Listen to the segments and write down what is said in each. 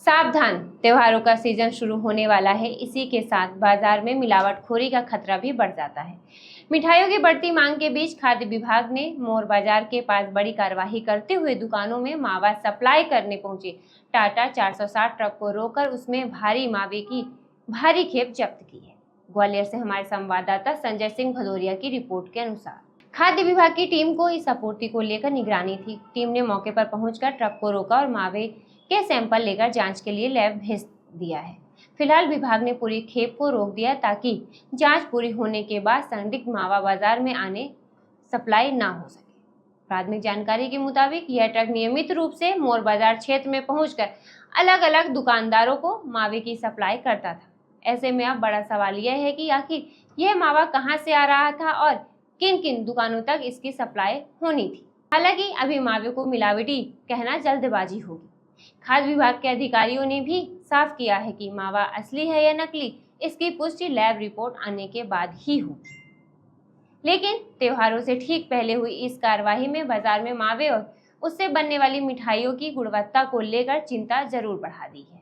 सावधान, त्योहारों का सीजन शुरू होने वाला है। इसी के साथ बाजार में मिलावटखोरी का खतरा भी बढ़ जाता है। मिठाइयों की बढ़ती मांग के बीच खाद्य विभाग ने मोर बाजार के पास बड़ी कार्रवाई करते हुए दुकानों में मावा सप्लाई करने पहुंचे टाटा 460 ट्रक को रोककर उसमें भारी मावे की भारी खेप जब्त की है। ग्वालियर से हमारे संवाददाता संजय सिंह भदौरिया की रिपोर्ट के अनुसार खाद्य विभाग की टीम को इस आपूर्ति को लेकर निगरानी थी। टीम ने मौके पर पहुंचकर ट्रक को रोका और मावे के सैंपल लेकर जांच के लिए लैब भेज दिया है। फिलहाल विभाग ने पूरी खेप को रोक दिया ताकि जांच पूरी होने के बाद संदिग्ध मावा बाजार में आने सप्लाई ना हो सके। प्राथमिक जानकारी के मुताबिक यह ट्रक नियमित रूप से मोर बाजार क्षेत्र में पहुंचकर अलग अलग दुकानदारों को मावे की सप्लाई करता था। ऐसे में अब बड़ा सवाल यह है कि आखिर यह मावा कहां से आ रहा था और किन किन दुकानों तक इसकी सप्लाई होनी थी। हालांकि अभी मावे को मिलावटी कहना जल्दबाजी होगी। खाद्य विभाग के अधिकारियों ने भी साफ किया है कि मावा असली है या नकली, इसकी पुष्टि लैब रिपोर्ट आने के बाद ही होगी। लेकिन त्योहारों से ठीक पहले हुई इस कार्रवाई में बाजार में मावे और उससे बनने वाली मिठाइयों की गुणवत्ता को लेकर चिंता जरूर बढ़ा दी है।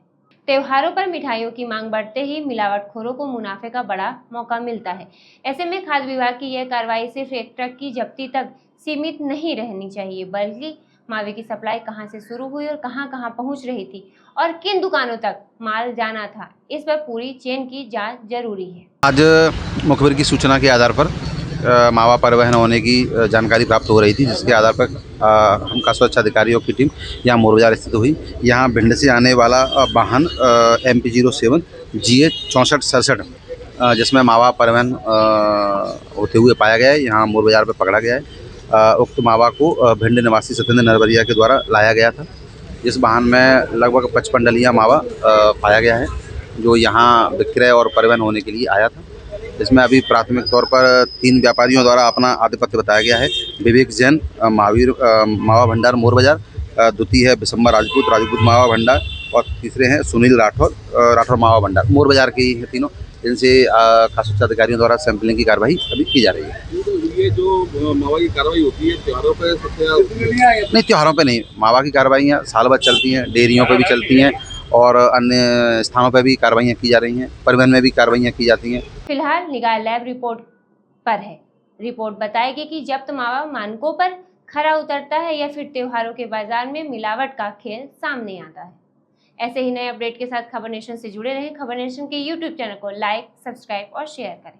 त्योहारों पर मिठाइयों की मांग बढ़ते ही मिलावटखोरों को मुनाफे का बड़ा मौका मिलता है। ऐसे में खाद्य विभाग की यह कार्रवाई सिर्फ एक ट्रक की जब्ती तक सीमित नहीं रहनी चाहिए, बल्कि मावे की सप्लाई कहां से शुरू हुई और कहां पहुंच रही थी और किन दुकानों तक माल जाना था, इस पर पूरी चेन की जांच जरूरी है। आज मुखबिर की सूचना के आधार पर मावा परिवहन होने की जानकारी प्राप्त हो रही थी, जिसके आधार पर हम का सुरक्षा अधिकारियों की टीम यहाँ मोर बाजार स्थित हुई। यहाँ भिंड से आने वाला वाहन MP07 GH 6467 जिसमें मावा परिवहन होते हुए पाया गया है, यहाँ मोर बाजार पर पकड़ा गया है। उक्त मावा को भिंड निवासी सत्येंद्र नरवरिया के द्वारा लाया गया था। इस वाहन में लगभग 55 डलियाँ मावा पाया गया है, जो यहाँ विक्रय और परिवहन होने के लिए आया था। इसमें अभी प्राथमिक तौर पर 3 व्यापारियों द्वारा अपना आधिपत्य बताया गया है। विवेक जैन महावीर मावा भंडार मोर बाजार, द्वितीय है बिशंबर राजपूत मावा भंडार और तीसरे हैं सुनील राठौर मावा भंडार मोर बाजार के ही हैं तीनों। इनसे खास अधिकारियों द्वारा सैंपलिंग की कार्रवाई अभी की जा रही है। ये जो मावा की कार्रवाई होती है त्योहारों पे नहीं, त्योहारों पे नहीं। मावा की कार्रवाइयाँ साल भर चलती हैं, डेयरियों पे भी चलती हैं और अन्य स्थानों पे भी कार्रवाइयाँ की जा रही हैं, परिवहन में भी कार्रवाइयाँ की जाती हैं। फिलहाल निगाह लैब रिपोर्ट पर है। रिपोर्ट बताएगी कि जब्त मावा मानकों पर खरा उतरता है या फिर त्योहारों के बाजार में मिलावट का खेल सामने आता है। ऐसे ही नए अपडेट के साथ खबर नेशन से जुड़े रहें। खबर नेशन के YouTube चैनल को लाइक, सब्सक्राइब और शेयर करें।